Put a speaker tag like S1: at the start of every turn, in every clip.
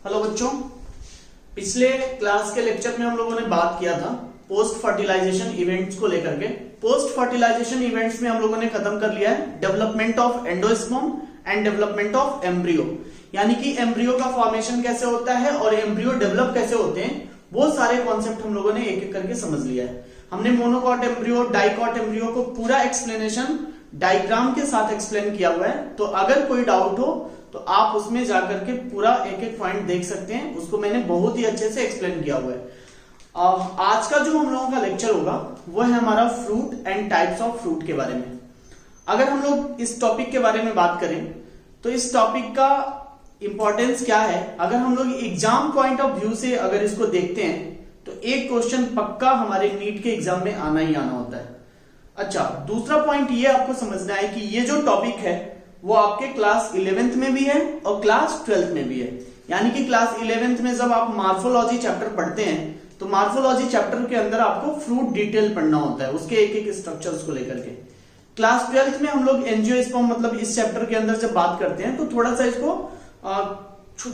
S1: Hello बच्चों, पिछले class के लेक्चर में हम लोगों ने बात किया था पोस्ट फर्टिलाइजेशन इवेंट्स को लेकर के। पोस्ट फर्टिलाइजेशन इवेंट्स में हम लोगों ने खत्म कर लिया है development of endosperm and development of embryo, यानी कि एम्ब्रियो का फॉर्मेशन कैसे होता है और एम्ब्रियो डेवलप कैसे होते हैं, वो सारे कॉन्सेप्ट हम लोगों ने एक एक करके समझ लिया है। हमने मोनोकॉट एम्ब्रियो, डाइकॉट एम्ब्रियो को पूरा एक्सप्लेनेशन डायग्राम के साथ एक्सप्लेन किया हुआ है, तो अगर कोई डाउट हो तो आप उसमें जाकर के पूरा एक एक पॉइंट देख सकते हैं। उसको मैंने बहुत ही अच्छे से एक्सप्लेन किया हुआ है। आज का जो हम लोगों का लेक्चर होगा वो है हमारा fruit and types of fruit के बारे में। अगर हम लोग इस टॉपिक के बारे में बात करें तो इस टॉपिक का इंपॉर्टेंस क्या है, अगर हम लोग एग्जाम पॉइंट ऑफ व्यू से अगर इसको देखते हैं तो एक क्वेश्चन पक्का हमारे नीट के एग्जाम में आना ही आना होता है। अच्छा, दूसरा पॉइंट ये आपको समझना है कि ये जो टॉपिक है वो आपके क्लास 11th में भी है और क्लास 12th में भी है। यानी कि क्लास 11th में जब आप मार्फोलॉजी चैप्टर पढ़ते हैं तो मार्फोलॉजी चैप्टर के अंदर आपको फ्रूट डिटेल पढ़ना होता है, उसके एक एक स्ट्रक्चर्स को लेकर के। क्लास 12th में हम लोग एंजियोस्पर्म मतलब इस चैप्टर के अंदर जब बात करते हैं तो थोड़ा सा इसको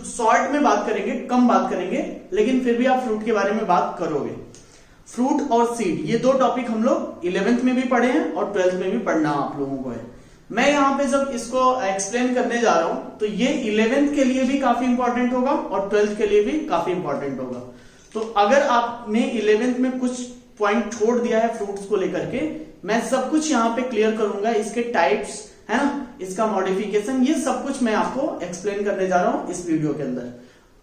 S1: शॉर्ट में बात करेंगे, कम बात करेंगे, लेकिन फिर भी आप फ्रूट के बारे में बात करोगे। फ्रूट और सीड ये दो टॉपिक हम लोग 11th में भी पढ़े हैं और 12th में भी पढ़ना आप लोगों को है। मैं यहाँ पे जब इसको एक्सप्लेन करने जा रहा हूं तो ये 11th के लिए भी काफी इंपॉर्टेंट होगा और 12th के लिए भी काफी इंपॉर्टेंट होगा। तो अगर आपने 11th में कुछ पॉइंट छोड़ दिया है फ्रूट्स को लेकर के, मैं सब कुछ यहाँ पे क्लियर करूंगा, इसके टाइप्स है ना, इसका मॉडिफिकेशन, ये सब कुछ मैं आपको एक्सप्लेन करने जा रहा हूं इस वीडियो के अंदर।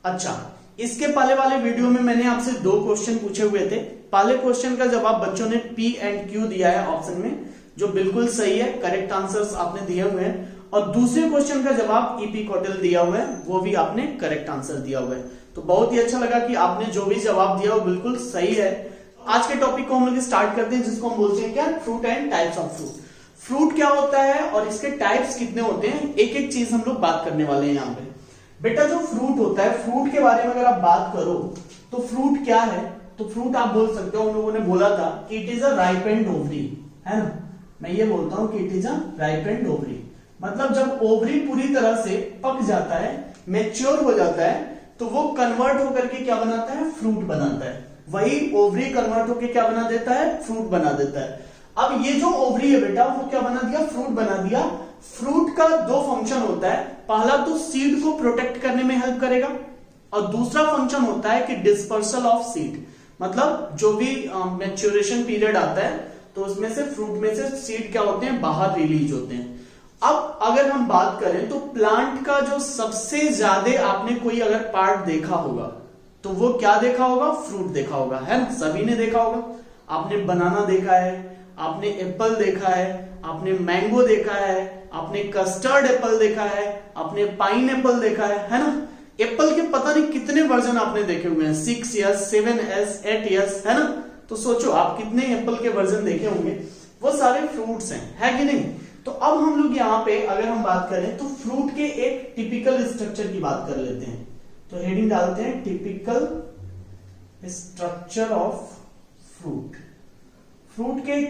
S1: अच्छा, इसके पहले वाले वीडियो में मैंने आपसे दो क्वेश्चन पूछे हुए थे। पहले क्वेश्चन का जवाब बच्चों ने P एंड Q दिया है ऑप्शन में, जो बिल्कुल सही है, करेक्ट आंसर्स आपने दिए हुए हैं। और दूसरे क्वेश्चन का जवाब इपिकोटिल दिया हुआ है, वो भी आपने करेक्ट आंसर दिया हुआ है। तो बहुत ही अच्छा लगा कि आपने जो भी जवाब दिया वो बिल्कुल सही है। आज के टॉपिक को हम लोग स्टार्ट करते हैं, जिसको हम बोलते हैं क्या, fruit and types of fruit. Fruit क्या होता है और इसके टाइप्स कितने होते हैं, एक एक चीज हम लोग बात करने वाले हैं यहाँ पे। बेटा जो फ्रूट होता है, फ्रूट के बारे में अगर आप बात करो तो फ्रूट क्या है, तो फ्रूट आप बोल सकते हो, हम लोगों ने बोला था कि it is a ripened ovary, है ना। मैं ये बोलता हूं कि it is a ripened ovary, मतलब जब ओवरी पूरी तरह से पक जाता है, मैच्योर हो जाता है, तो वो कन्वर्ट होकर के क्या बनाता है, फ्रूट बनाता है। वही ओवरी कन्वर्ट होकर क्या बना देता है, फ्रूट बना देता है। अब ये जो ओवरी है बेटा, वो क्या बना दिया, फ्रूट बना दिया। फ्रूट का दो फंक्शन होता है, पहला तो सीड को प्रोटेक्ट करने में हेल्प करेगा और दूसरा फंक्शन होता है कि डिस्पर्सल ऑफ सीड, मतलब जो भी मैच्योरेशन पीरियड आता है तो उसमें से फ्रूट में से सीड क्या होते हैं, बाहर रिलीज होते हैं। अब अगर हम बात करें तो प्लांट का जो सबसे ज्यादा आपने कोई अगर पार्ट देखा होगा तो वो क्या देखा होगा, फ्रूट देखा होगा, है ना, सभी ने देखा होगा। आपने बनाना देखा है, आपने एप्पल देखा है, आपने मैंगो देखा है, आपने कस्टर्ड एप्पल देखा है, आपने पाइन एप्पल देखा है ना। एप्पल के पता नहीं कितने वर्जन आपने देखे हुए हैं, 6S, 7S, 8S, है ना। तो सोचो आप कितने एप्पल के वर्जन देखे होंगे, वो सारे फ्रूट्स हैं, है कि नहीं। तो अब हम लोग यहाँ पे अगर हम बात करें तो फ्रूट के एक टिपिकल स्ट्रक्चर की बात कर लेते हैं। तो हेडिंग डालते हैं typical structure of fruit. Fruit के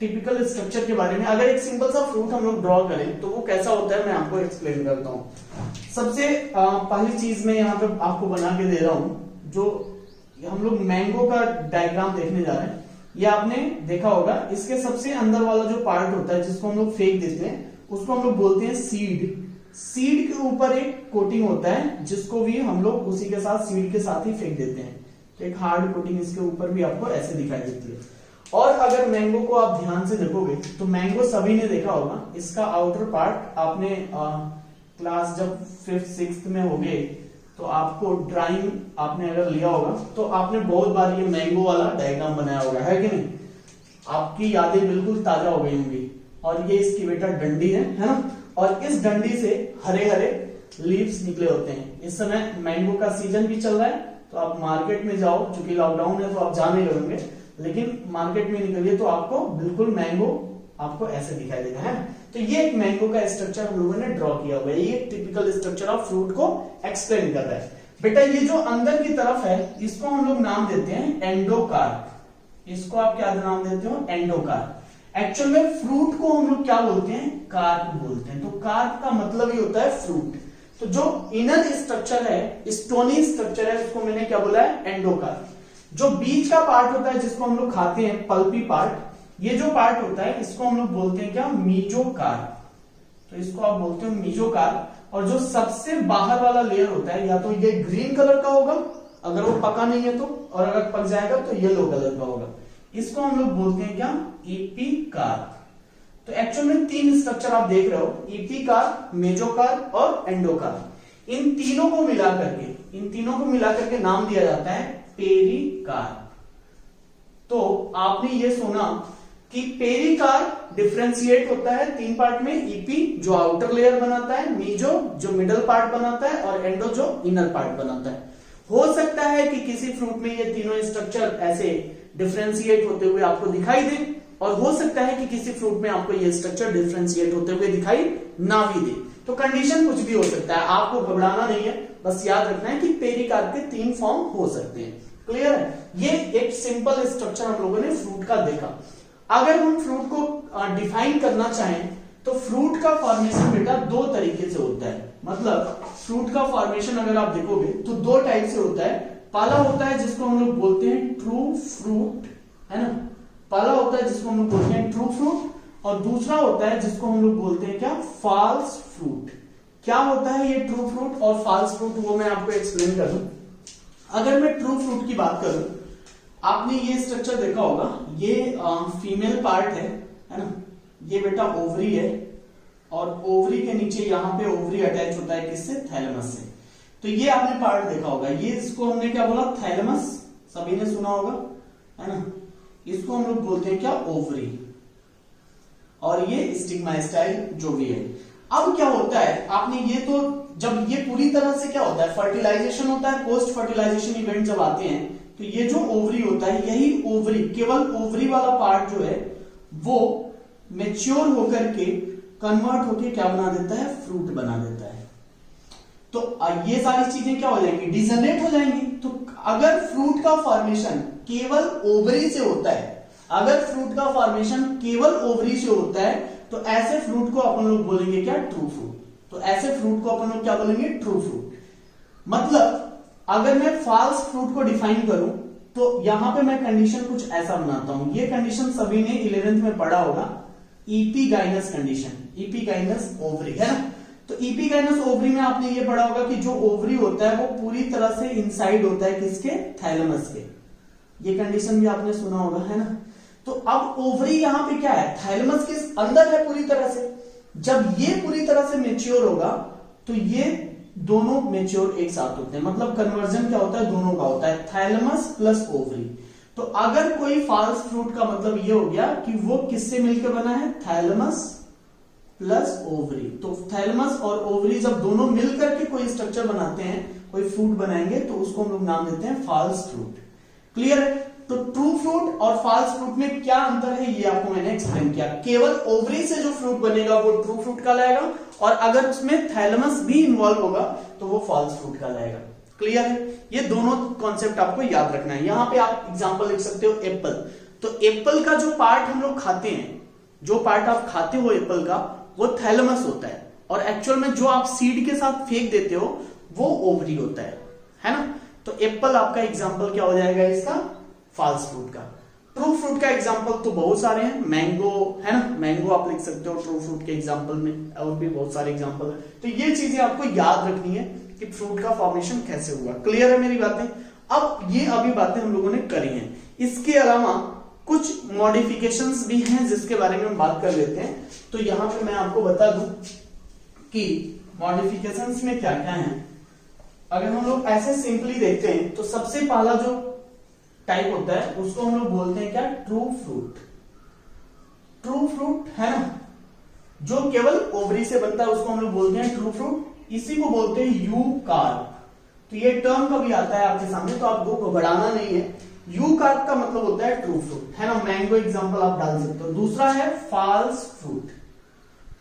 S1: टिपिकल स्ट्रक्चर के बारे में अगर एक सिंपल सा फ्रूट हम लोग ड्रॉ करें तो वो कैसा होता है, मैं आपको एक्सप्लेन करता हूं। सबसे पहली चीज मैं यहाँ पे आपको बना के दे रहा हूं, जो हम लोग मैंगो का डायग्राम देखने जा रहे हैं। ये आपने देखा होगा, इसके सबसे अंदर वाला जो पार्ट होता है जिसको हम लोग फेंक देते हैं, उसको हम लोग बोलते हैं सीड। सीड के ऊपर एक कोटिंग होता है जिसको भी हम लोग उसी के साथ, सीड के साथ ही फेंक देते हैं। तो एक हार्ड कोटिंग इसके ऊपर भी आपको ऐसे दिखाई देती है। और अगर मैंगो को आप ध्यान से देखोगे तो मैंगो सभी ने देखा होगा, इसका आउटर पार्ट आपने क्लास जब 5th 6th में होगे तो आपको ड्राइंग आपने अगर लिया होगा तो आपने बहुत बार ये मैंगो वाला डायग्राम बनाया होगा, है कि नहीं। आपकी यादें बिल्कुल ताजा हो गई होंगी। और ये इसकी बेटा डंडी है ना, और इस डंडी से हरे हरे लीव्स निकले होते हैं। इस समय मैंगो का सीजन भी चल रहा है, तो आप मार्केट में जाओ, चूंकि लॉकडाउन है तो आप जा नहीं रहोगे, लेकिन मार्केट में निकलिए तो आपको बिल्कुल मैंगो आपको ऐसे दिखाई देगा, है। तो ये एक मैंगो का स्ट्रक्चर हम लोगों ने ड्रॉ किया हुआ है, ये टिपिकल स्ट्रक्चर ऑफ फ्रूट को एक्सप्लेन कर रहा है। बेटा ये जो अंदर की तरफ है इसको हम लोग नाम देते हैं एंडोकार्प। इसको आप क्या नाम देते हो, एंडोकार्प। एक्चुअल में फ्रूट को हम लोग क्या बोलते हैं, कार्प बोलते हैं। तो कार्प का मतलब ही होता है फ्रूट। तो जो इनर स्ट्रक्चर है, स्टोनी स्ट्रक्चर है, उसको मैंने क्या बोला है, एंडोकार्प। जो बीच का पार्ट होता है जिसको हम लोग खाते हैं, पल्पी पार्ट, ये जो पार्ट होता है इसको हम लोग बोलते हैं क्या, मीजोकार्प। तो इसको आप बोलते हो मीजोकार्प। और जो सबसे बाहर वाला लेयर होता है, या तो ये ग्रीन कलर का होगा अगर वो पका नहीं है तो, और अगर पक जाएगा तो येलो कलर का होगा, इसको हम लोग बोलते हैं क्या, एपिकार्प। तो एक्चुअल में 3 स्ट्रक्चर आप देख रहे हो, एपिकार्प, मेजोकार्प और एंडोकार्प। इन तीनों को मिलाकर के नाम दिया जाता है पेरिकार्प। तो आपने ये सुना कि पेरिकार्प डिफरेंशिएट होता है 3 पार्ट में, ईपी जो आउटर लेयर बनाता है, मीजो जो मिडल पार्ट बनाता है, और एंडो जो इनर पार्ट बनाता है। हो सकता है कि किसी फ्रूट में ये तीनों स्ट्रक्चर ऐसे डिफरेंशिएट होते हुए आपको दिखाई दे, और हो सकता है कि किसी फ्रूट में आपको ये स्ट्रक्चर डिफरेंशिएट होते हुए दिखाई ना भी दे। तो कंडीशन कुछ भी हो सकता है, आपको घबराना नहीं है, बस याद रखना है कि पेरिकार्प के 3 फॉर्म हो सकते हैं। क्लियर है? ये एक सिंपल स्ट्रक्चर हम लोगों ने फ्रूट का देखा। अगर हम फ्रूट को डिफाइन करना चाहें तो फ्रूट का फॉर्मेशन बेटा 2 तरीके से होता है। मतलब फ्रूट का फॉर्मेशन अगर आप देखोगे तो 2 टाइप से होता है। पहला होता है जिसको हम लोग बोलते हैं ट्रू फ्रूट, है ना, पहला होता है जिसको हम लोग बोलते हैं ट्रू फ्रूट, और दूसरा होता है जिसको हम लोग बोलते हैं क्या, फॉल्स फ्रूट। क्या होता है ये ट्रू फ्रूट और फॉल्स फ्रूट, वो मैं आपको एक्सप्लेन कर दूं। अगर मैं ट्रू फ्रूट की बात करूं, आपने ये स्ट्रक्चर देखा होगा, ये फीमेल पार्ट है ना, ये बेटा ओवरी है, और ओवरी के नीचे यहाँ पे ओवरी अटैच होता है किससे, थैलेमस से। तो ये आपने पार्ट देखा होगा, ये इसको हमने क्या बोला, थैलेमस, सभी ने सुना होगा, है ना। इसको हम लोग बोलते हैं क्या, ओवरी, और ये स्टिग्मास्टाइल जो भी है। अब क्या होता है, आपने ये तो जब ये पूरी तरह से क्या होता है, फर्टिलाइजेशन होता है, पोस्ट फर्टिलाइजेशन इवेंट जब आते हैं, तो ये जो ओवरी होता है, यही ओवरी, केवल ओवरी वाला पार्ट जो है वो मैच्योर होकर के कन्वर्ट होके क्या बना देता है, फ्रूट बना देता है। तो ये सारी चीजें क्या हो जाएंगी, डिजनरेट हो जाएंगी। तो अगर फ्रूट का फॉर्मेशन केवल ओवरी से होता है, अगर फ्रूट का फॉर्मेशन केवल ओवरी से होता है, तो ऐसे फ्रूट को अपन लोग बोलेंगे क्या, ट्रू फ्रूट। तो ऐसे फ्रूट को अपन लोग क्या बोलेंगे, ट्रू फ्रूट। मतलब अगर मैं फॉल्स फ्रूट को डिफाइन करूं तो यहां पे मैं कंडीशन कुछ ऐसा बनाता हूं। ये कंडीशन सभी ने 11th में पढ़ा होगा, इपीगाइनस कंडीशन, इपीगाइनस ओवरी, है ना। तो इपीगाइनस ओवरी में आपने ये पढ़ा होगा कि जो ओवरी होता है वो पूरी तरह से इनसाइड होता है किसके, थैलेमस के। ये कंडीशन भी आपने सुना होगा, है ना। तो अब ओवरी यहां पे क्या है, थैलेमस के अंदर है पूरी तरह से। जब ये पूरी तरह से मेच्योर होगा तो ये दोनों मेच्योर एक साथ होते हैं। मतलब कन्वर्जन क्या होता है, दोनों का होता है, थैलेमस प्लस ओवरी। तो अगर कोई फॉल्स फ्रूट का मतलब ये हो गया कि वो किससे मिलकर बना है, थैलेमस प्लस ओवरी। तो थैलेमस और ओवरी जब दोनों मिलकर के कोई स्ट्रक्चर बनाते हैं, कोई फ्रूट बनाएंगे, तो उसको हम लोग नाम देते हैं फॉल्स फ्रूट। क्लियर है? तो ट्रू फ्रूट और फॉल्स फ्रूट में क्या अंतर है, ये आपको मैंने एक्सप्लेन किया। केवल ओवरी से जो फ्रूट बनेगा वो ट्रू फ्रूट कहलाएगा, और अगर उसमें थैलेमस भी इन्वॉल्व होगा तो वो फॉल्स फ्रूट कहलाएगा। क्लियर है? ये दोनों कॉन्सेप्ट आपको याद रखना है। यहां पे आप एग्जांपल लिख सकते हो, एप्पल। तो एप्पल का जो पार्ट हम लोग खाते हैं, जो पार्ट आप खाते हो एप्पल का, वो थैलेमस होता है, और एक्चुअल में जो आप सीड के साथ फेंक देते हो वो ओवरी होता है ना। तो एप्पल आपका एग्जाम्पल क्या हो जाएगा इसका, फॉल्स फ्रूट का। ट्रू फ्रूट का एग्जाम्पल तो बहुत सारे हैं, मैंगो, है ना, मैंगो आप लिख सकते हो ट्रू फ्रूट के एग्जाम्पल में, और भी बहुत सारे एग्जाम्पल है। तो ये चीजें आपको याद रखनी है कि फ्रूट का फॉर्मेशन कैसे हुआ। क्लियर है मेरी बातें? अब ये अभी बातें हम लोगों ने करी हैं, इसके अलावा कुछ मॉडिफिकेशंस भी हैं जिसके बारे में हम बात कर लेते हैं। तो यहां पे मैं आपको बता दूं कि मॉडिफिकेशंस में क्या क्या है। अगर हम लोग ऐसे सिंपली देखते हैं तो सबसे पहला जो टाइप होता है उसको हम लोग बोलते हैं क्या, ट्रू फ्रूट। ट्रू फ्रूट है ना, जो केवल ओवरी से बनता है उसको हम लोग बोलते हैं ट्रू फ्रूट। इसी को बोलते हैं यू कार्प। तो ये टर्म कभी आता है आपके सामने तो आपको घबराना नहीं है। यू कार्प का मतलब होता है ट्रू फ्रूट, है ना। मैंगो एग्जांपल आप डाल सकते हो। दूसरा है फॉल्स फ्रूट।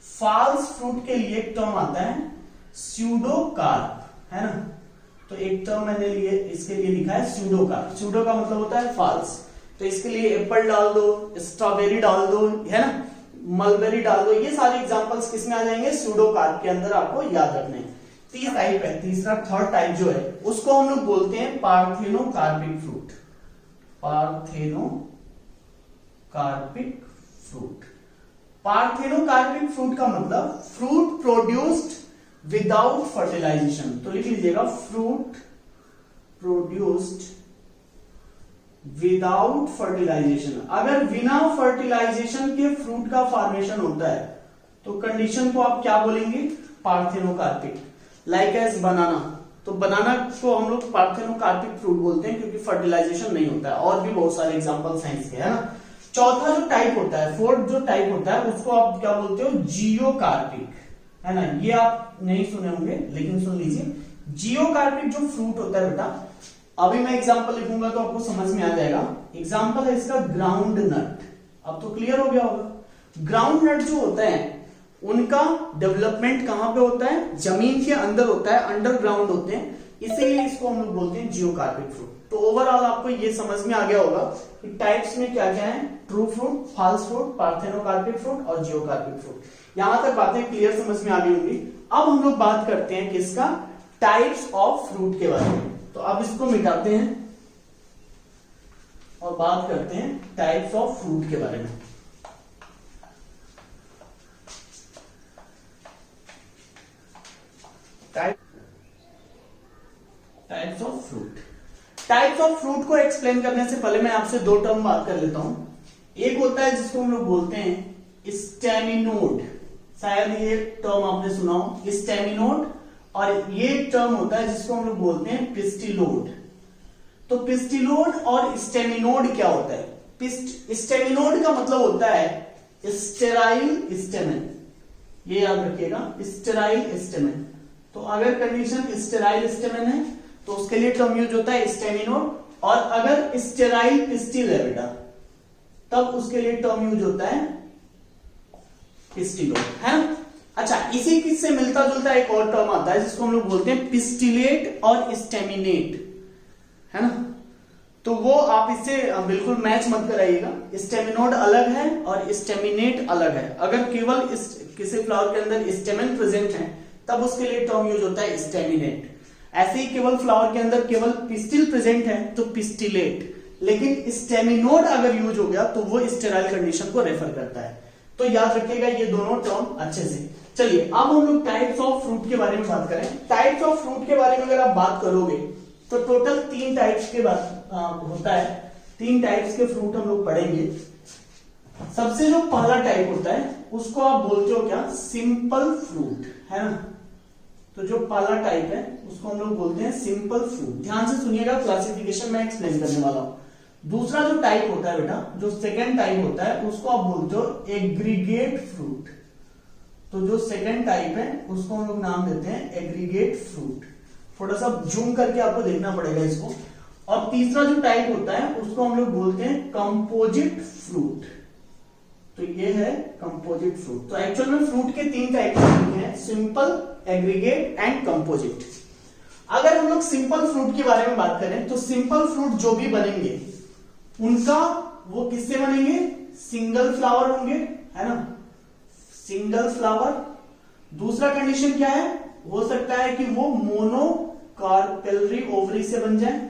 S1: फॉल्स फ्रूट के लिए एक टर्म आता है स्यूडो कार्प, है ना। तो एक टर्म मैंने लिए इसके लिए लिखा है स्यूडो कार्प। स्यूडो का मतलब होता है फॉल्स। तो इसके लिए एप्पल डाल दो, स्ट्रॉबेरी डाल दो, है ना, मलबेरी डाल दो। ये सारे एग्जांपल्स किसमें आ जाएंगे, स्यूडो कार्प के अंदर, आपको याद रखने हैं। टाइप है, तीसरा थर्ड टाइप जो है उसको हम लोग बोलते हैं parthenocarpic fruit. Parthenocarpic fruit. Parthenocarpic fruit का मतलब फ्रूट प्रोड्यूस्ड विदाउट फर्टिलाइजेशन। तो लिख लीजिएगा फ्रूट प्रोड्यूस्ड विदाउट फर्टिलाइजेशन। अगर बिना फर्टिलाइजेशन के फ्रूट का फॉर्मेशन होता है तो कंडीशन को आप क्या बोलेंगे? पार्थेनोकार्पिक। लाइक एज बनाना, तो बनाना को हम लोग पार्थेनोकार्पिक फ्रूट बोलते हैं क्योंकि फर्टिलाइजेशन नहीं होता है। और भी बहुत सारे एग्जांपल साइंस के है ना। चौथा जो टाइप होता है, फोर्थ जो टाइप होता है उसको आप क्या बोलते हो? जियोकार्पिक, है ना। ये आप नहीं सुने होंगे लेकिन सुन लीजिए। जियोकार्पिक जो फ्रूट होता है बेटा, अभी मैं एग्जांपल लिखूंगा तो आपको समझ में आ जाएगा। एग्जांपल है इसका ग्राउंड नट। अब तो क्लियर हो गया होगा। ग्राउंड नट जो होता है उनका डेवलपमेंट कहां पे होता है? जमीन के अंदर होता है, अंडरग्राउंड होते हैं, इसीलिए इसको हम लोग बोलते हैं जियोकार्पिक फ्रूट। तो ओवरऑल आपको ये समझ में आ गया होगा कि टाइप्स में क्या क्या है? True fruit, false fruit, parthenocarpic fruit और जियोकार्पिक फ्रूट। यहां तक बातें क्लियर समझ में आ गई होंगी। अब हम लोग बात करते हैं किसका? टाइप्स ऑफ फ्रूट के बारे में। तो अब इसको मिटाते हैं और बात करते हैं टाइप्स ऑफ फ्रूट के बारे में। Types of fruit. Types of fruit को एक्सप्लेन करने से पहले मैं आपसे दो टर्म बात कर लेता हूं। एक होता है जिसको हम लोग बोलते हैं स्टेमिनोड, शायद ये टर्म आपने सुना हो, स्टेमिनोड। और ये टर्म होता है जिसको हम लोग बोलते हैं पिस्टिलोड। तो पिस्टिलोड और स्टेमिनोड क्या होता है? स्टेमिनोड का मतलब होता है स्टेराइल स्टेमेन, ये याद रखिएगा, स्टेराइल स्टेमेन। तो अगर कंडीशन स्टेराइल स्टेमेन है तो उसके लिए टर्म यूज होता है स्टेमिनोड। और अगर स्टेराइल पिस्टिल है बेटा तब उसके लिए टर्म यूज होता है पिस्टिलोड, है ना। अच्छा, इसी किससे मिलता जुलता एक और टर्म आता है जिसको हम लोग बोलते हैं पिस्टिलेट और स्टेमिनेट, है ना। तो वो आप इससे बिल्कुल मैच मत कराइएगा। स्टेमिनोड अलग है और स्टेमिनेट अलग है। अगर केवल किसी फ्लावर के अंदर स्टेमिन प्रेजेंट है तब उसके लिए टर्म यूज होता है स्टेमिनेट। ऐसे ही केवल फ्लावर के अंदर केवल पिस्टिल प्रेजेंट है तो पिस्टिलेट। लेकिन स्टेमिनोड अगर यूज हो गया तो वो स्टेराइल कंडीशन को रेफर करता है। तो याद रखिएगा ये दोनों टर्म अच्छे से। चलिए अब हम लोग टाइप्स ऑफ फ्रूट के बारे में बात करें। टाइप्स ऑफ फ्रूट के बारे में अगर आप बात करोगे तो टोटल 3 टाइप्स के होता है। 3 टाइप्स के फ्रूट हम लोग पढ़ेंगे। सबसे जो पहला टाइप होता है उसको आप बोलते हो क्या? सिंपल फ्रूट, है ना। तो जो पहला टाइप है उसको हम लोग बोलते हैं सिंपल फ्रूट। ध्यान से सुनिएगा, क्लासिफिकेशन मैं एक्सप्लेन करने वाला हूं। दूसरा जो टाइप होता है बेटा, जो सेकंड टाइप होता है उसको आप बोलते हो एग्रीगेट फ्रूट। तो जो सेकंड टाइप है उसको हम लोग नाम देते हैं एग्रीगेट फ्रूट। थोड़ा सा जूम करके आपको देखना पड़ेगा इसको। और तीसरा जो टाइप होता है उसको हम लोग बोलते हैं कंपोजिट फ्रूट। तो ये है कंपोजिट फ्रूट। तो एक्चुअल में फ्रूट के 3 टाइप हैं, सिंपल, एग्रीगेट एंड कंपोजिट। अगर हम लोग सिंपल फ्रूट के बारे में बात करें तो सिंपल फ्रूट जो भी बनेंगे उनका वो किससे बनेंगे? सिंगल फ्लावर होंगे, है ना, सिंगल फ्लावर। दूसरा कंडीशन क्या है? हो सकता है कि वो मोनोकार्पेलरी ओवरी से बन जाए।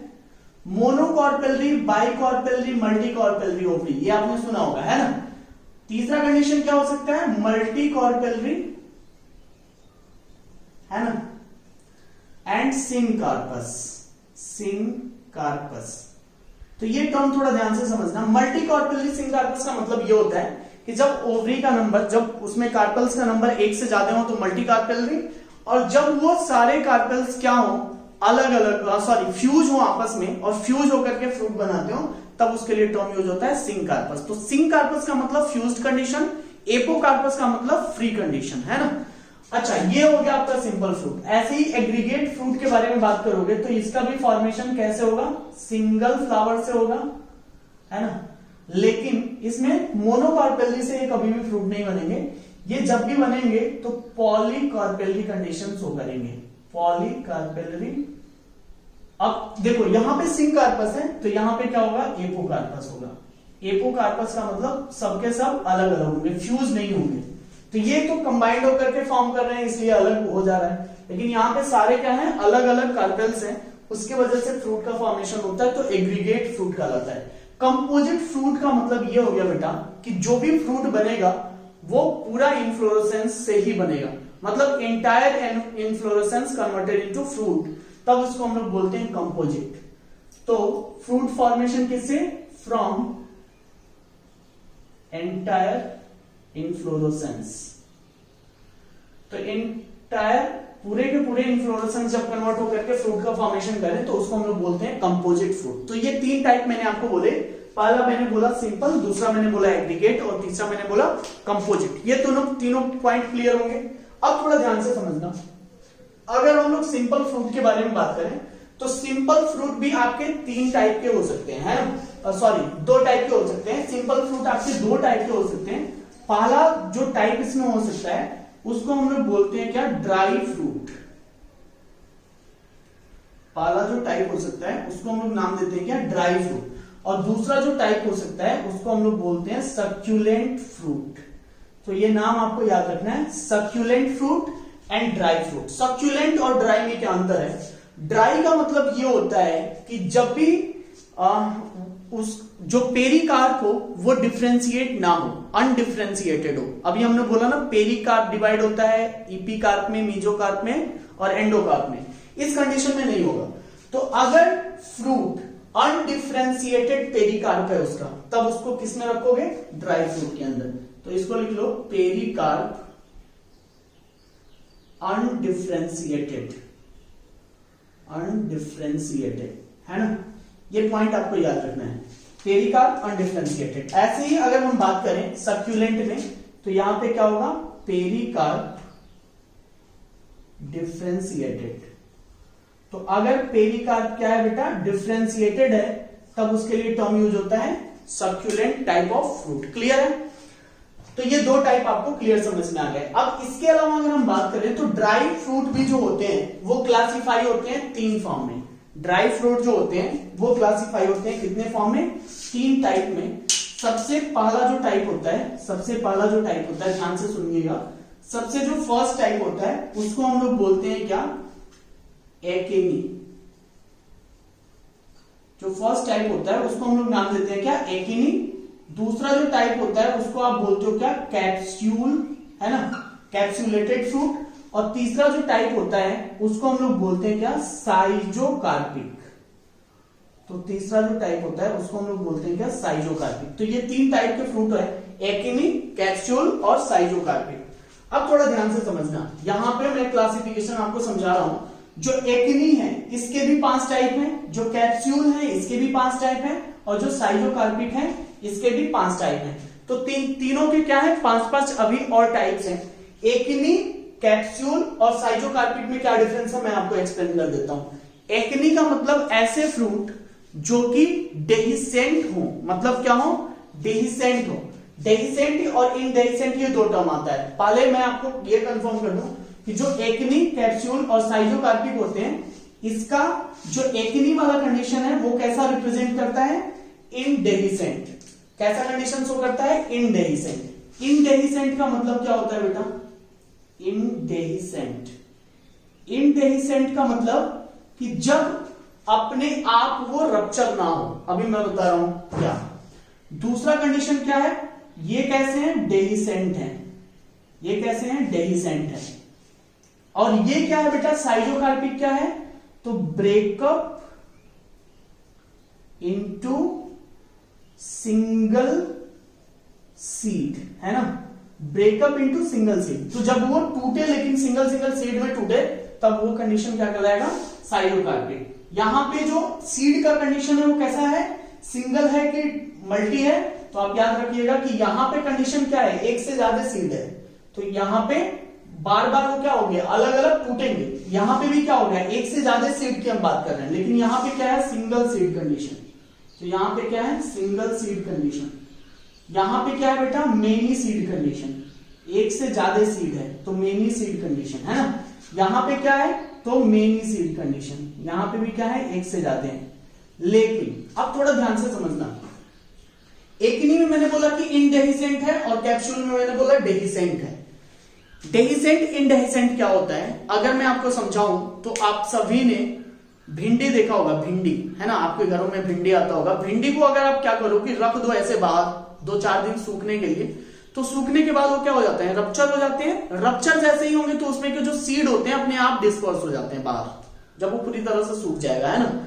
S1: मोनोकार्पेलरी, बाइकार्पेलरी, मल्टीकार्पेलरी ओवरी, ये आपने सुना होगा, है ना। तीसरा कंडीशन क्या हो सकता है? मल्टीकार्पेलरी, है ना, एंड सिंकार्पस। सिंकार्पस। तो ये टर्म थोड़ा ध्यान से समझना। मल्टीकार्पेलरी सिंकार्पस का मतलब ये होता है कि जब ओवरी का नंबर, जब उसमें कार्पेल्स का नंबर 1 से ज्यादा हो तो मल्टीकार्पेलरी, और जब वो सारे कार्पेल्स क्या हो? अलग अलग, फ्यूज हो आपस में और फ्यूज होकर के फ्रूट बनाते हो तब उसके लिए टर्म यूज होता है सिंकार्पस। तो सिंकार्पस का मतलब फ्यूज्ड कंडीशन, एपोकार्पस का मतलब फ्री कंडीशन, है ना। अच्छा, ये हो गया आपका सिंपल फ्रूट। ऐसे ही एग्रीगेट फ्रूट के बारे में बात करोगे तो इसका भी फॉर्मेशन कैसे होगा? सिंगल फ्लावर से होगा, है ना। लेकिन इसमें मोनोकार्पेलरी से कभी भी फ्रूट नहीं बनेंगे। ये जब भी बनेंगे तो पॉलीकार्पेलरी कंडीशन शो करेंगे। पॉलीकार्पेलरी। अब देखो यहां पे सिंकार्पस है तो यहां पे क्या होगा? एपोकार्पस होगा। एपोकार्पस का मतलब सबके सब अलग अलग होंगे, फ्यूज नहीं होंगे। तो ये तो कंबाइंड होकर के फॉर्म कर रहे हैं इसलिए अलग हो जा रहा है। लेकिन यहाँ पे सारे क्या है, अलग अलग कार्पेल्स हैं, उसके वजह से फ्रूट का फॉर्मेशन होता है, तो एग्रीगेट फ्रूट कहलाता है। कंपोजिट फ्रूट का मतलब ये हो गया बेटा कि जो भी फ्रूट बनेगा वो पूरा इन्फ्लोरेसेंस से ही बनेगा, मतलब entire inflorescence converted into fruit, तब उसको हम लोग बोलते हैं कंपोजिट। तो फ्रूट फॉर्मेशन किससे, फ्रॉम एंटायर इन्फ्लोरेसेंस। तो एंटायर पूरे के पूरे इन्फ्लोरेसेंस जब कन्वर्ट होकर के फ्रूट का फॉर्मेशन करें तो उसको हम लोग बोलते हैं कंपोजिट फ्रूट। तो ये तीन टाइप मैंने आपको बोले, पहला मैंने बोला सिंपल, दूसरा मैंने बोला एग्रीगेट और तीसरा मैंने बोला कंपोजिट। ये तीनों पॉइंट क्लियर होंगे। अब थोड़ा ध्यान से समझना, अगर हम लोग सिंपल फ्रूट के बारे में बात करें तो सिंपल फ्रूट भी आपके तीन टाइप के हो सकते हैं, है ना, सॉरी दो टाइप के हो सकते हैं। सिंपल फ्रूट आपके दो टाइप के हो सकते हैं। पहला जो टाइप इसमें हो सकता है उसको हम लोग बोलते हैं क्या, ड्राई फ्रूट। पहला जो टाइप हो सकता है उसको हम लोग नाम देते हैं क्या, ड्राई फ्रूट। और दूसरा जो टाइप हो सकता है उसको हम लोग बोलते हैं सक्यूलेंट फ्रूट। तो ये नाम आपको याद रखना है, succulent fruit and dry fruit. Succulent और ड्राई में क्या अंतर है, ड्राई का मतलब ये होता है कि जब भी उस जो पेरिकार्प हो वो डिफरेंशिएट ना हो, अनडिफरेंशिएटेड हो। अभी हमने बोला ना पेरिकार्प डिवाइड होता है इपिकार्प में, मीजोकार्प में और एंडोकार्प में, इस कंडीशन में नहीं होगा। तो अगर फ्रूट अनडिफरेंशिएटेड पेरिकार्प है उसका, तब उसको किस में रखोगे, ड्राई फ्रूट के अंदर। तो इसको लिख लो पेरिकार्प अनडिफरेंशिएटेड, है ना, ये पॉइंट आपको याद रखना है, पेरिकार्प अनडिफरेंशिएटेड। ऐसे ही अगर हम बात करें सक्यूलेंट में तो यहां पे क्या होगा, पेरिकार्प डिफरेंशिएटेड। तो अगर पेरिकार्प क्या है बेटा, डिफरेंशिएटेड है, तब उसके लिए टर्म यूज होता है succulent type of fruit. Clear है। तो ये दो टाइप आपको क्लियर समझ में आ गए। अब इसके अलावा अगर हम बात करें तो ड्राई फ्रूट भी जो होते हैं वो क्लासिफाई होते हैं तीन फॉर्म में। ड्राई फ्रूट जो होते हैं वो क्लासिफाई होते हैं कितने फॉर्म में, तीन टाइप में। सबसे पहला जो टाइप होता है, ध्यान से सुनिएगा, सबसे जो फर्स्ट टाइप होता है उसको हम लोग बोलते हैं क्या, एकिनी। जो फर्स्ट टाइप होता है उसको हम लोग नाम देते हैं क्या, एकिनी। दूसरा जो टाइप होता है उसको आप बोलते हो क्या, कैप्सूल, है ना, कैप्सूलेटेड फ्रूट। और तीसरा जो टाइप होता है उसको हम लोग बोलते हैं क्या, साइजोकार्पिक। तो तीसरा जो टाइप होता है उसको हम लोग बोलते हैं क्या, साइजोकार्पिक। तो ये तीन टाइप के फ्रूट है, एकिनी, कैप्सूल और साइजोकार्पिक। अब थोड़ा ध्यान से समझना, यहां पे मैं क्लासिफिकेशन आपको समझा रहा हूं। जो एकिनी है इसके भी 5 टाइप हैं, जो कैप्सूल है इसके भी 5 टाइप हैं, और जो साइजोकार्पिक है इसके भी 5 टाइप हैं। तो तीनों के क्या है, 5-5 अभी और टाइप्स हैं। एकिनी, कैप्सूल और साइजोकार्पिक में क्या डिफरेंस है मैं आपको एक्सप्लेन कर देता हूं। एकिनी का मतलब ऐसे फ्रूट जो कि डेहिसेंट हो, मतलब क्या हो, डेहिसेंट हो। डेहिसेंट और इनडेहिसेंट ये दो टर्म आता है। पहले मैं आपको ये कंफर्म कर दूं कि जो एकिनी, कैप्सूल और साइजोकार्पिक होते हैं, इसका जो एकिनी वाला कंडीशन है वो कैसा रिप्रेजेंट करता है, इनडेहिसेंट। कैसा कंडीशन शो करता है, इनडेहिसेंट। इनडेहिसेंट का मतलब क्या होता है बेटा, इनडेहिसेंट। इनडेहिसेंट का मतलब कि जब अपने आप वो रप्चर ना हो। अभी मैं बता रहा हूं क्या। दूसरा कंडीशन क्या है, ये कैसे हैं, डेहिसेंट हैं। ये कैसे हैं, डेहिसेंट है। और ये क्या है बेटा, साइजोकार्पिक क्या है, तो ब्रेकअप इनटू सिंगल सीड, है ना, ब्रेकअप इनटू सिंगल सीड। तो जब वो टूटे लेकिन सिंगल सीड में टूटे, तब वो कंडीशन क्या कहलाएगा, साइजोकार्पिक। यहां पे जो सीड का कंडीशन है वो कैसा है, सिंगल है कि मल्टी है। तो आप याद रखिएगा कि यहां पे कंडीशन क्या है, एक से ज्यादा सीड है। तो यहां पे बार बार वो क्या हो गया, अलग अलग टूटेंगे। यहां पे भी क्या हो गया, एक से ज्यादा सीड की हम बात कर रहे हैं, लेकिन यहां पे क्या है, सिंगल सीड कंडीशन। तो यहां पे क्या है, सिंगल सीड कंडीशन। यहां पे क्या है बेटा, मेनी सीड कंडीशन। एक से ज्यादा सीड है तो मेनी सीड कंडीशन, है ना। यहां पे क्या है, तो मेनी सीड कंडीशन। यहां पे भी क्या है, एक से ज्यादा है। लेकिन अब थोड़ा ध्यान से समझना, एकिनी में मैंने बोला कि इनडेहिसेंट है और कैप्सूल में मैंने बोला डेहिसेंट है। डेहिसेंट इंडेहिसेंट क्या होता है, अगर मैं आपको समझाऊं तो आप सभी ने भिंडी देखा होगा, भिंडी है ना, आपके घरों में भिंडी आता होगा। भिंडी को अगर आप क्या करो कि रख दो ऐसे बाहर 2-4 दिन सूखने के लिए, तो सूखने के बाद वो क्या हो जाते हैं, रप्चर हो जाते हैं। रप्चर जैसे ही होंगे तो उसमें के जो सीड होते हैं अपने आप डिस्पर्स हो जाते हैं बाहर, जब वो पूरी तरह से सूख जाएगा, है ना।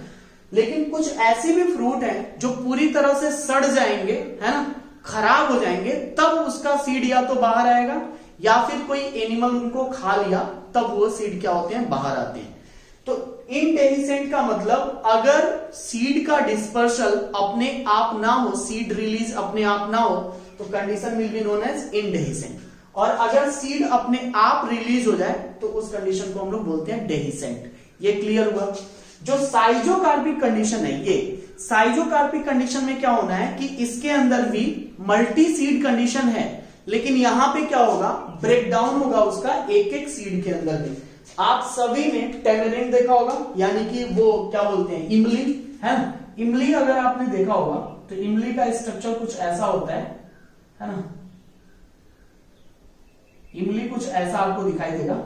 S1: लेकिन कुछ ऐसी भी फ्रूट हैं जो पूरी तरह से सड़ जाएंगे, है ना, खराब हो जाएंगे, तब उसका सीड या तो बाहर आएगा या फिर कोई एनिमल उनको खा लिया, तब वो सीड क्या होते हैं, बाहर आते हैं। तो इनडेहिसेंट का मतलब अगर सीड का डिस्पर्सल अपने आप ना हो, सीड रिलीज अपने आप ना हो, तो condition will be known as indehiscent. और अगर सीड अपने आप रिलीज हो जाए तो उस कंडीशन को हम लोग बोलते हैं डेहिसेंट। ये क्लियर हुआ। जो साइजोकार्पिक कंडीशन है, ये साइजोकार्पिक कंडीशन में क्या होना है कि इसके अंदर भी मल्टी सीड कंडीशन है, लेकिन यहां पे क्या होगा, ब्रेकडाउन होगा उसका एक एक सीड के अंदर भी। आप सभी ने टेमेरिंड देखा होगा, यानी कि वो क्या बोलते हैं, इमली, है ना। इमली अगर आपने देखा होगा तो इमली का स्ट्रक्चर कुछ ऐसा होता है ना। इमली कुछ ऐसा आपको दिखाई देगा।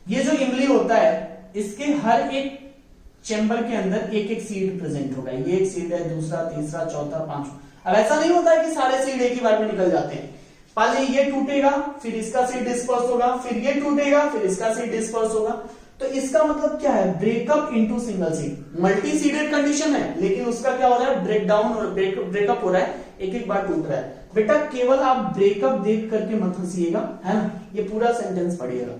S1: ये जो इमली होता है, इसके हर एक चेंबर के अंदर एक एक सीड प्रेजेंट होगा। ये एक सीड है, दूसरा, तीसरा, चौथा, पांचवा। अब ऐसा नहीं होता है कि सारे सीड एक ही बार में निकल जाते हैं। पहले ये टूटेगा, फिर इसका सीड डिस्पर्स होगा, फिर ये टूटेगा, फिर इसका सीड डिस्पर्स होगा। तो इसका मतलब क्या है, breakup into single seed. Multi seeded condition है, लेकिन उसका क्या हो रहा है, ब्रेकडाउन और ब्रेकअप हो रहा है, एक एक बार टूट रहा है। बेटा केवल आप ब्रेकअप देख करके मत हंसिएगा, है ना, ये पूरा सेंटेंस पढ़िएगा,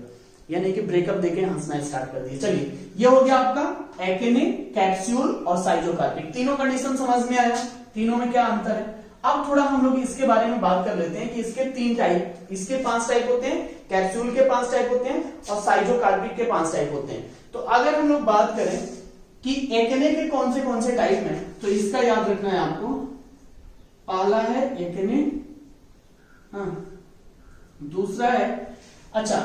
S1: यानी कि ब्रेकअप देके हंसना स्टार्ट कर दिए। चलिए, ये हो गया आपका एक्ने, कैप्सूल और साइजोकार्पिक। तीनों कंडीशन समझ में आया, तीनों में क्या अंतर है। अब थोड़ा हम लोग इसके बारे में बात कर लेते हैं कि इसके 3 टाइप, इसके 5 टाइप होते हैं, कैप्सूल के 5 टाइप होते हैं और साइजोकार्पिक के 5 टाइप होते हैं। तो अगर हम लोग बात करें कि एक्ने के कौन से टाइप हैं, तो इसका याद रखना है आपको। पहला है एक्ने, दूसरा है अच्छा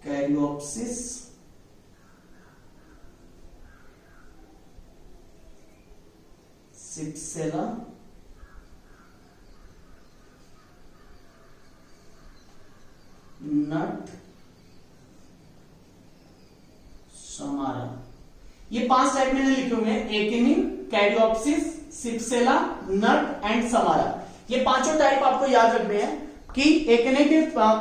S1: कैरियोप्सिस, सिप्सेला, नट, समारा। ये 5 टाइप मैंने लिखे हुए हैं, achene, caryopsis, cypsela, nut and samara. ये पांचों टाइप आपको याद रखने हैं कि एक्ने के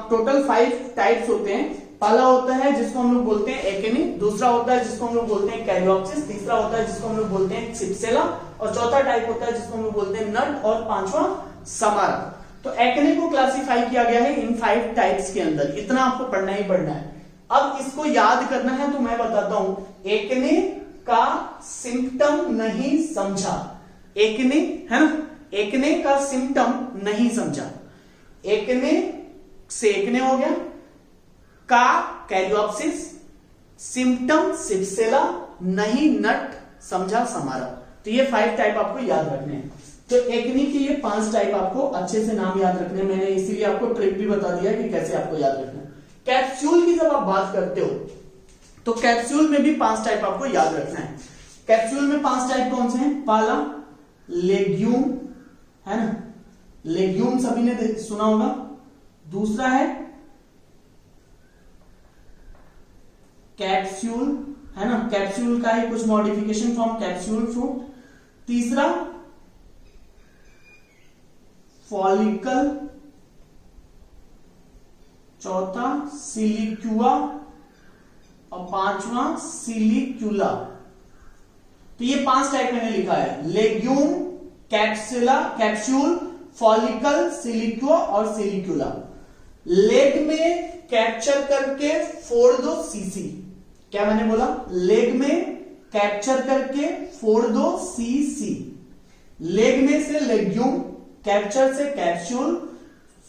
S1: टोटल 5 टाइप्स होते हैं। पहला होता है जिसको हम लोग बोलते हैं एक्ने, दूसरा होता है जिसको हम लोग बोलते हैं कैरियोप्सिस, तीसरा होता है जिसको हम लोग बोलते हैं सिप्सेला, और चौथा टाइप होता है जिसको हम लोग बोलते हैं नट, और पांचवा समारा। तो एक्ने को क्लासिफाई किया गया है इन 5 टाइप्स के अंदर। इतना आपको पढ़ना ही पढ़ना है। अब इसको याद करना है तो मैं बताता हूं। एक्ने का सिम्टम नहीं समझा, एक्ने है ना, एक्ने का सिम्टम नहीं समझा। एक्ने से एक्ने हो गया, का कैरियोप्सिस, सिम्टम सिप्सेला, नहीं नट, समझा समारा। तो ये 5 टाइप आपको याद रखने हैं। तो एक्ने के ये 5 टाइप आपको अच्छे से नाम याद रखने हैं। मैंने इसीलिए आपको ट्रिक भी बता दिया कि कैसे आपको याद रखना है। कैप्सूल की जब आप बात करते हो तो कैप्सूल में भी 5 टाइप आपको याद रखना है। कैप्सूल में 5 टाइप कौन से हैं? पहला लेग्यूम, है ना, लेग्यूम सभी ने सुना होगा। दूसरा है कैप्सूल, है ना, कैप्सूल का ही कुछ मॉडिफिकेशन फ्रॉम कैप्सूल फ्रूट। तीसरा फॉलिकल, चौथा सिलिक्यूआ और पांचवा सिलिक्यूला। तो ये 5 टाइप मैंने लिखा है, लेग्यूम, कैप्सूला, कैप्सूल, फॉलिकल, सिलिक्यूआ और सिलिक्यूला। लेग में कैप्चर करके फोड़ दो सीसी। क्या मैंने बोला? लेग में कैप्चर करके फोड़ दो सीसी। लेग में से लेग्यूम, कैप्चर से कैप्सूल,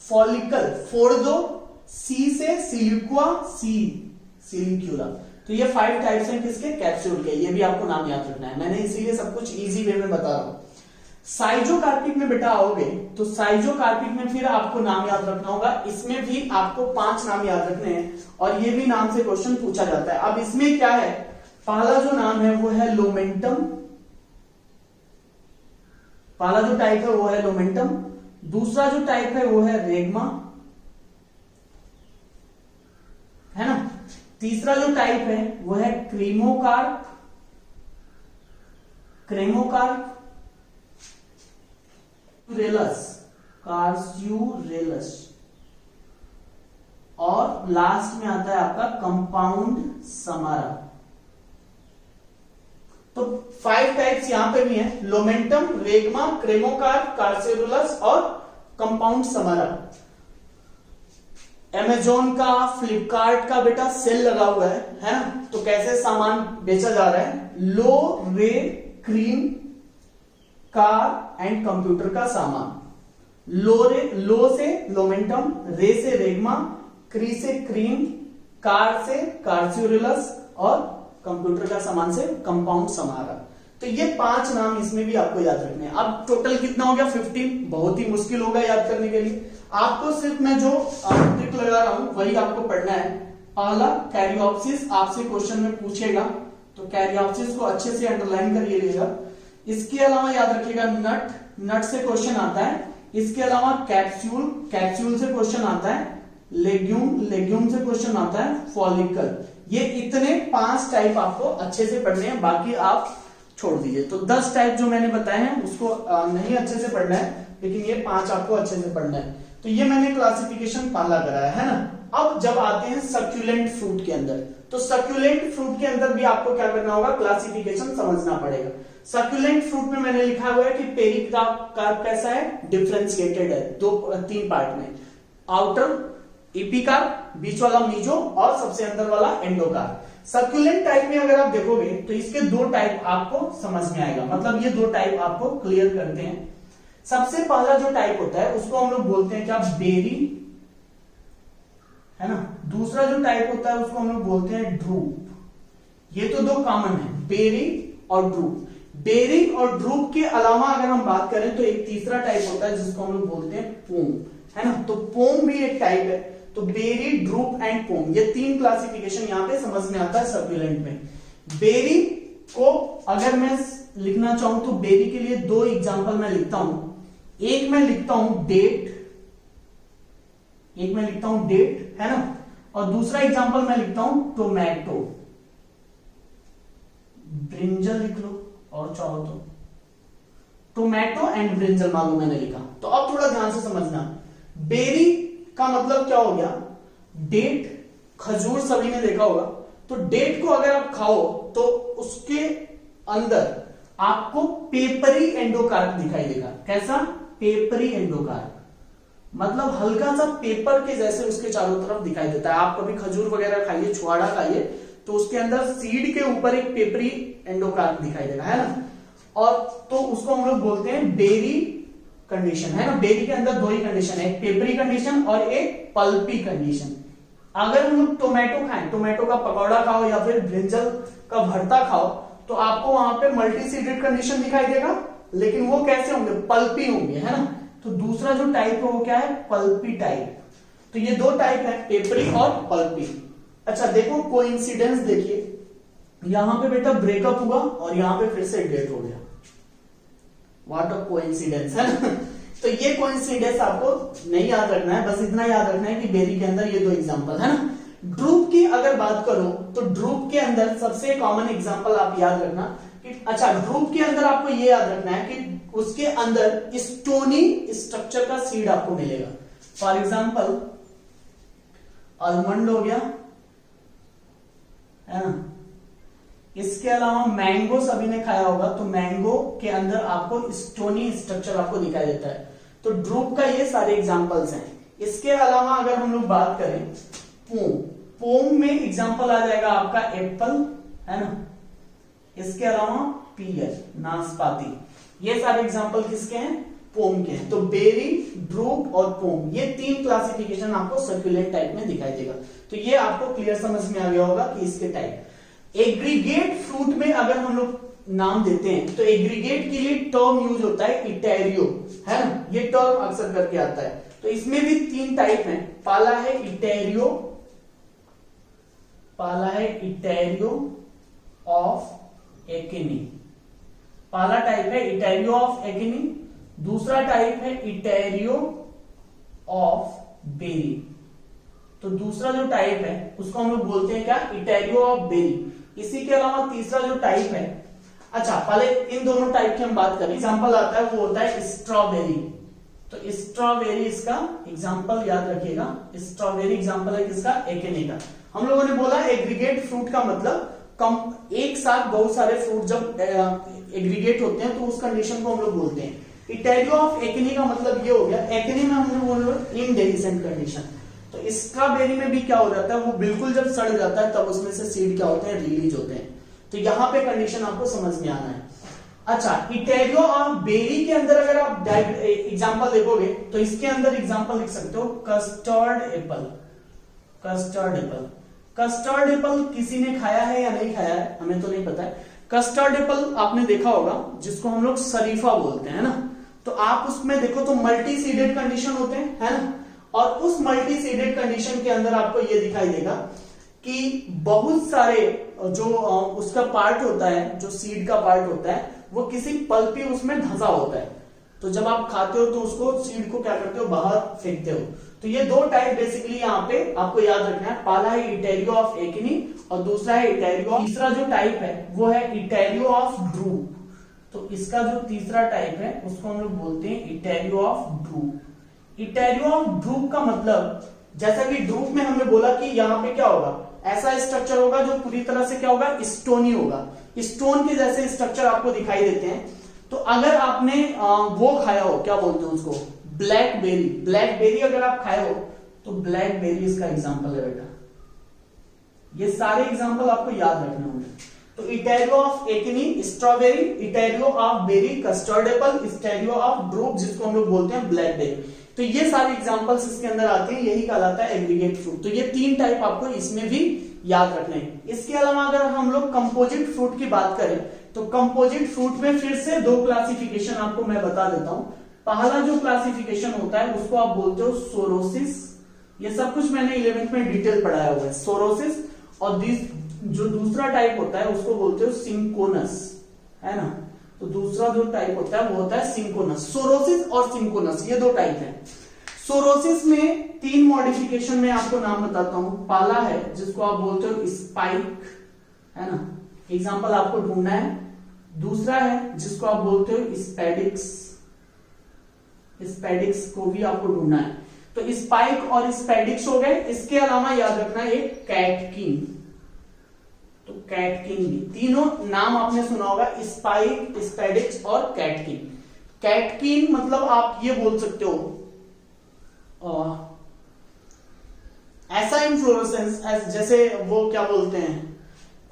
S1: फॉलिकल फोड़ दो, सी से सिलिक्वा, सी सिलिक्यूला। तो ये 5 टाइप्स हैं किसके? कैप्सूल के। ये भी आपको नाम याद रखना है, मैंने इसीलिए सब कुछ इजी वे में बता रहा हूं। साइजोकार्पिक में बेटा आओगे तो साइजोकार्पिक में फिर आपको नाम याद रखना होगा। इसमें भी आपको 5 नाम याद रखने हैं और ये भी नाम से क्वेश्चन पूछा जाता है। अब इसमें क्या है, पहला जो नाम है वो है लोमेंटम, पहला जो टाइप है वो है लोमेंटम। दूसरा जो टाइप है वो है रेगमा, तीसरा जो टाइप है वो है क्रीमोकार्प, कार्स्यूरेलस, और लास्ट में आता है आपका कंपाउंड समारा। तो 5 टाइप्स यहां पे भी हैं, लोमेंटम, रेगमा, क्रेमोकार्प, कार्स्यूरेलस और कंपाउंड समारा। अमेजोन का, फ्लिपकार्ट का बेटा सेल लगा हुआ है ना? तो कैसे सामान बेचा जा रहा है? लो, रे, क्रीम, कार एंड कंप्यूटर का सामान। लो से लोमेंटम, रे से रेगमा, क्री से क्रीम, कार से कार्स्यूरेलस और कंप्यूटर का सामान से कंपाउंड समारा। तो ये 5 नाम इसमें भी आपको याद रखने हैं। अब टोटल कितना हो गया? 15। बहुत ही मुश्किल होगा याद करने के लिए। आपको सिर्फ मैं जो ट्रिक लगा रहा हूं वही आपको पढ़ना है। पहला कैरियोप्सिस, आपसे क्वेश्चन में पूछेगा तो कैरियोप्सिस को अच्छे से अंडरलाइन करिएगा। इसके अलावा याद रखिएगा नट से क्वेश्चन आता है। इसके अलावा कैप्सूल से क्वेश्चन आता है। लेग्यूम से क्वेश्चन आता है। फॉलिकल। ये इतने 5 टाइप आपको अच्छे से पढ़ने हैं, बाकी आप छोड़ दीजिए। तो 10 टाइप जो मैंने बताए हैं उसको नहीं अच्छे से पढ़ना है, लेकिन ये 5 आपको अच्छे से पढ़ना है। तो ये मैंने क्लासिफिकेशन पहला कराया है ना। अब जब आते हैं सक्यूलेंट फ्रूट के अंदर, तो सक्यूलेंट फ्रूट के अंदर भी आपको क्या करना होगा? क्लासिफिकेशन समझना पड़ेगा। सक्यूलेंट फ्रूट में मैंने लिखा हुआ है कि पेरिकार्प कैसा है? डिफरेंशिएटेड है 3 पार्ट में। आउटर एपिकार्प, बीच वाला मीजो और सबसे अंदर वाला एंडोकार्प। सक्यूलेंट टाइप में अगर आप देखोगे तो इसके 2 टाइप आपको समझ में आएगा, मतलब ये 2 टाइप आपको क्लियर करते हैं। सबसे पहला जो टाइप होता है उसको हम लोग बोलते हैं क्या? बेरी, है ना। दूसरा जो टाइप होता है उसको हम लोग बोलते हैं ड्रूप। ये तो 2 कॉमन है, बेरी और ड्रूप। बेरी और ड्रूप के अलावा अगर हम बात करें तो एक तीसरा टाइप होता है जिसको हम लोग बोलते हैं पोम, है ना। तो पोम भी एक टाइप है। तो बेरी, ड्रूप एंड पोम, ये 3 क्लासिफिकेशन यहां पे समझ में आता है सक्यूलेंट में। बेरी को अगर मैं लिखना चाहूं तो बेरी के लिए 2 एग्जांपल मैं लिखता हूं। एक मैं लिखता हूं डेट, है ना, और दूसरा एग्जांपल मैं लिखता हूं टोमेटो। ब्रिंजल लिख लो और चाहो तो टोमेटो एंड ब्रिंजल मान लो मैंने लिखा। तो अब थोड़ा ध्यान से समझना, बेरी का मतलब क्या हो गया? डेट, खजूर सभी ने देखा होगा। तो डेट को अगर आप खाओ तो उसके अंदर आपको पेपरी एंडोकार्प दिखाई देगा। कैसा? पेपरी एंडोकार्प, मतलब हल्का सा पेपर के जैसे उसके चारों तरफ दिखाई देता है। आप कभी खजूर वगैरह खाइए, छुआड़ा खाइए, तो उसके अंदर सीड के ऊपर एक पेपरी एंडोकार्प दिखाई देगा, है ना। और तो उसको हम लोग बोलते हैं बेरी कंडीशन, है ना। बेरी के अंदर 2 ही कंडीशन है, एक पेपरी कंडीशन और एक पल्पी कंडीशन। अगर हम लोग टोमेटो खाएं, टोमेटो का पकौड़ा खाओ या फिर ब्रिंजल का भरता खाओ, तो आपको वहां पे मल्टी सीडेड कंडीशन दिखाई देगा, लेकिन वो कैसे होंगे? पल्पी होंगे, है ना। तो दूसरा जो टाइप है वो क्या है? Pulpy type. तो ये 2 टाइप है, पेपरी और पल्पी। अच्छा देखो, कोइंसिडेंस देखिए, यहां पे बेटा ब्रेकअप हुआ और यहां पे फिर से डेट हो गया। व्हाट अ कोइंसिडेंस, है ना। तो ये कोइंसिडेंस आपको नहीं याद रखना है, बस इतना याद रखना है कि बेरी के अंदर ये 2 एग्जांपल है ना। ड्रूप की अगर बात करो तो ड्रूप के अंदर सबसे कॉमन एग्जांपल आप याद रखना कि, अच्छा ड्रूप के अंदर आपको ये याद रखना है कि उसके अंदर स्टोनी स्ट्रक्चर का सीड आपको मिलेगा। फॉर एग्जांपल आलमंड हो गया, है ना। इसके अलावा मैंगो सभी ने खाया होगा, तो मैंगो के अंदर आपको स्टोनी स्ट्रक्चर आपको दिखाई देता है। तो ड्रूप का ये सारे एग्जांपल्स हैं। इसके अलावा अगर हम लोग बात करें पोम में एग्जांपल आ जाएगा आपका एप्पल, है ना। इसके अलावा पीयर, नाशपाती, ये सारे एग्जांपल किसके हैं? पोम के हैं। तो बेरी, ड्रूप और पोम, ये 3 क्लासिफिकेशन आपको सर्कुलेट टाइप में दिखाई देगा। तो ये आपको क्लियर समझ में आ गया होगा कि इसके टाइप। एग्रीगेट फ्रूट में अगर हम लोग नाम देते हैं तो एग्रीगेट के लिए टर्म यूज होता है इटेरियो, है ना। ये टर्म अक्सर करके आता है। तो इसमें भी 3 टाइप हैं। पहला है इटेरियो ऑफ एकिनी, पहला टाइप है इटेरियो ऑफ एकिनी। दूसरा टाइप है इटेरियो ऑफ बेरी, तो दूसरा जो टाइप है उसको हम लोग बोलते हैं क्या, इटैरियो ऑफ बेरी। इसी के अलावा तीसरा जो टाइप है, अच्छा पहले इन दोनों टाइप की हम बात करें। एग्जांपल आता है वो होता है स्ट्रॉबेरी। तो स्ट्रॉबेरी इसका एग्जांपल याद रखिएगा, स्ट्रॉबेरी एग्जांपल है किसका, एकेने का। हम लोगों ने बोला एग्रीगेट फ्रूट का मतलब कम एक साथ बहुत सारे फ्रूट जब एग्रीगेट होते हैं तो उस कंडीशन को हम लोग बोलते हैं। इटैरियो ऑफ एकेने का मतलब ये हो गया, एकेने में हम लोग बोल रहे हैं इनडेहिसेंट कंडीशन। तो स्ट्रॉबेरी में भी क्या हो जाता है, वो बिल्कुल जब सड़ जाता है तब उसमें से सीड क्या होते हैं, रिलीज होते हैं। तो यहां पे कंडीशन आपको समझ में आना है। अच्छा, इटैरियो ऑफ बेरी के अंदर अगर आप एग्जांपल देखोगे तो इसके अंदर एग्जांपल लिख सकते हो custard Apple. Custard Apple, custard Apple किसी ने खाया है या नहीं खाया है हमें तो नहीं पता है। कस्टर्ड एप्पल आपने देखा होगा जिसको हम लोग शरीफा बोलते हैं ना। तो आप उसमें देखो तो मल्टी सीडेड कंडीशन होते हैं, है ना। और उस मल्टी सीडेड कंडीशन के अंदर आपको ये दिखाई देगा कि बहुत सारे जो उसका पार्ट होता है, जो सीड का पार्ट होता है, वो किसी पल्पी उसमें धंसा होता है। तो जब आप खाते हो तो उसको सीड को क्या करते हो, बाहर फेंकते हो। तो ये दो टाइप बेसिकली यहाँ पे आपको याद रखना है। पहला है इटैरियो ऑफ एकेनी और दूसरा है इटैरियो। तीसरा जो टाइप है वो है इटैरियो ऑफ ड्रूप। तो इसका जो तीसरा टाइप है उसको हम लोग बोलते हैं इटैरियो ऑफ ड्रूप। इटैरियो ऑफ ड्रूप का मतलब, जैसा कि ड्रूप में हमने बोला कि यहाँ पे क्या होगा, ऐसा स्ट्रक्चर होगा जो पूरी तरह से क्या होगा, स्टोनी होगा। स्टोन के जैसे स्ट्रक्चर आपको दिखाई देते हैं। तो अगर आपने वो खाया हो, क्या बोलते हैं उसको, ब्लैकबेरी। ब्लैकबेरी अगर आप खाए हो तो ब्लैकबेरी इसका एग्जांपल है बेटा। ये सारे एग्जांपल आपको याद रखने होंगे। तो etaerio of achene strawberry, etaerio of berry custard apple, etaerio of drupe जिसको हम लोग बोलते हैं ब्लैकबेरी। तो ये सारे एग्जांपल्स इसके अंदर आते हैं, यही कहलाता है एग्रीगेट फ्रूट। तो ये तीन टाइप आपको इसमें भी याद रखने हैं। इसके अलावा अगर हम लोग कंपोजिट फ्रूट की बात करें तो कंपोजिट फ्रूट में फिर से दो क्लासिफिकेशन आपको मैं बता देता हूं। पहला जो क्लासिफिकेशन होता है उसको आप बोलते हो सोरोसिस। ये सब कुछ मैंने 11th में डिटेल पढ़ाया हुआ है, सोरोसिस। और जो दूसरा टाइप होता है उसको बोलते हो सिंकोनस, है ना। तो दूसरा जो टाइप होता है वो होता है सिंकोनस। सोरोसिस और सिंकोनस ये दो टाइप है। सोरोसिस में तीन मॉडिफिकेशन में आपको नाम बताता हूं। पहला है जिसको आप बोलते हो स्पाइक, है ना, एग्जांपल आपको ढूंढना है। दूसरा है जिसको आप बोलते हो स्पेडिक्स, स्पेडिक्स को भी आपको ढूंढना है। तो स्पाइक और स्पेडिक्स हो गए। इसके अलावा याद रखना है एक कैटकिन। तो कैटकिन भी, तीनों नाम आपने सुना होगा, स्पाइक, स्पेडिक्स और कैटकिन। कैटकिन मतलब आप ये बोल सकते हो ऐसा इन्फ्लोरेसेंस जैसे वो क्या बोलते हैं,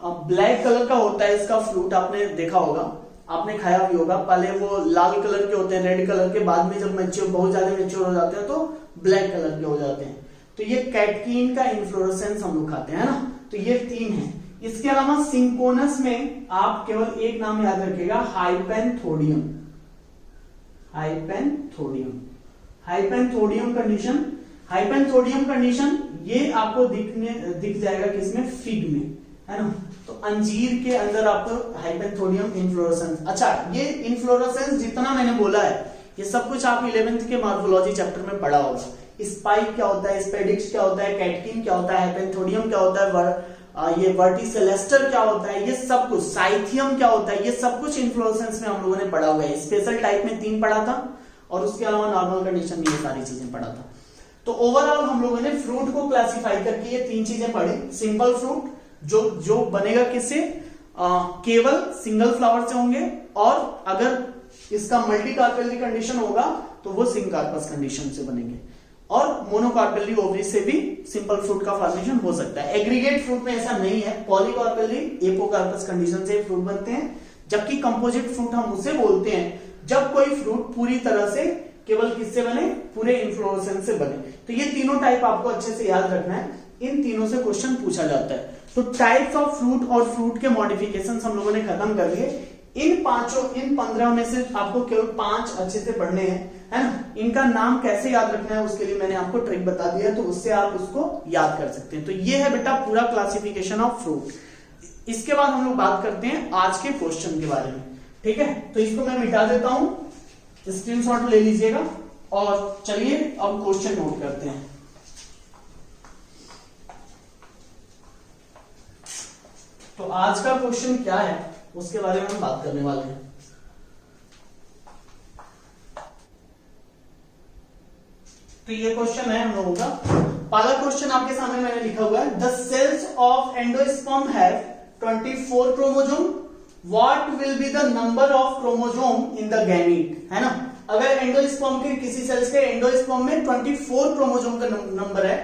S1: ब्लैक कलर का होता है इसका फ्रूट, आपने देखा होगा, आपने खाया भी होगा। पहले वो लाल कलर के होते हैं, रेड कलर के, बाद में जब मैच्योर बहुत ज्यादा मैच्योर हो जाते हैं तो ब्लैक कलर के हो जाते हैं। तो ये कैटकिन का इन्फ्लोरेसेंस हम लोग खाते हैं ना। तो ये तीन है। इसके अलावा सिंकोनस में आप केवल एक नाम याद रखिएगा, hypanthodium. Hypanthodium, hypanthodium condition. Hypanthodium condition ये आपको दिख जाएगा किसमें, फिग में, है ना। तो अंजीर के अंदर आपको हाइपेंथोडियम इन्फ्लोरेसेंस। अच्छा, ये इन्फ्लोरेसेंस जितना मैंने बोला है ये सब कुछ आप 11th के मॉर्फोलॉजी चैप्टर में पढ़ा होगा। स्पाइक क्या होता है, स्पेडिक्स क्या होता है, कैटकिन क्या होता है, हाइपेंथोडियम क्या होता है, ये वर्टिसेलेस्टर क्या होता है, ये सब कुछ, साइथियम क्या होता है, ये सब कुछ इन्फ्लोरेसेंस में हम लोगों ने पढ़ा हुआ है। स्पेशल टाइप में 3 पढ़ा था और उसके अलावा नॉर्मल कंडीशन में ये सारी चीजें पढ़ा था। तो ओवरऑल हम लोगों ने फ्रूट को क्लासिफाई करके ये 3 चीजें पढ़ी। सिंपल फ्रूट जो बनेगा किससे, केवल सिंगल फ्लावर से होंगे, और अगर इसका मल्टी कार्पेली कंडीशन होगा तो वो सिंकार्पस कंडीशन से बनेंगे, और मोनोकार्पेली ओवरी से भी सिंपल फ्रूट का फॉर्मेशन हो सकता है। एग्रीगेट फ्रूट में ऐसा नहीं है, पॉलीकार्पेली एपोकार्पस कंडीशन से फ्रूट बनते हैं। जबकि कंपोजिट फ्रूट हम उसे बोलते हैं जब कोई फ्रूट पूरी तरह से केवल किससे बने, पूरे इन्फ्लोरेसेंस से बने। तो ये तीनों टाइप आपको अच्छे से याद रखना है, इन तीनों से क्वेश्चन पूछा जाता है। तो टाइप्स ऑफ फ्रूट और फ्रूट के मॉडिफिकेशंस हम लोगों ने खत्म कर लिए। इन 15 में से आपको केवल 5 अच्छे से पढ़ने हैं, है ना। इनका नाम कैसे याद रखना है उसके लिए मैंने आपको ट्रिक बता दिया, तो उससे आप उसको याद कर सकते हैं। तो ये है बेटा पूरा क्लासिफिकेशन ऑफ फ्रूट। इसके बाद हम लोग बात करते हैं आज के क्वेश्चन के बारे में, ठीक है। तो इसको मैं मिटा देता हूं, स्क्रीनशॉट ले लीजिएगा, और चलिए अब क्वेश्चन नोट करते हैं। तो आज का क्वेश्चन क्या है उसके बारे में हम बात करने वाले हैं। तो ये क्वेश्चन है हम लोगों का। पहला क्वेश्चन आपके सामने मैंने लिखा हुआ है, the cells of endosperm have 24 chromosome, what will be the number of chromosome in the gamete, है ना। अगर एंडोस्पर्म के किसी सेल्स के एंडोस्पर्म में 24 क्रोमोसोम का नंबर है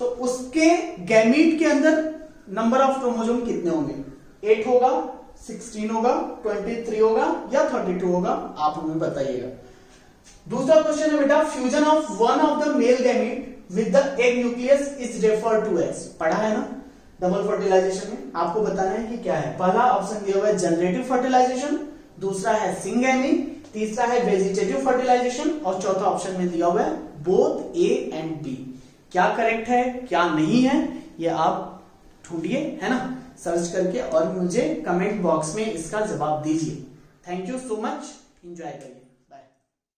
S1: तो उसके गैमीट के अंदर नंबर ऑफ क्रोमोसोम कितने होंगे, 8 होगा, 16 होगा, 23 होगा या 32 होगा, आप हमें बताइएगा। दूसरा क्वेश्चन है बेटा, fusion of one of the male gamete with the egg nucleus is referred to as, पढ़ा है ना डबल फर्टिलाइजेशन में। आपको बताना है कि क्या है। पहला ऑप्शन दिया हुआ है जनरेटिव फर्टिलाइजेशन, दूसरा है सिंगैमी, तीसरा है वेजिटेटिव फर्टिलाइजेशन और चौथा ऑप्शन में दिया हुआ है बोथ ए एंड बी। क्या करेक्ट है क्या नहीं है ये आप ढूंढिए, है ना, सर्च करके और मुझे कमेंट बॉक्स में इसका जवाब दीजिए। Thank you so much, enjoy करिए।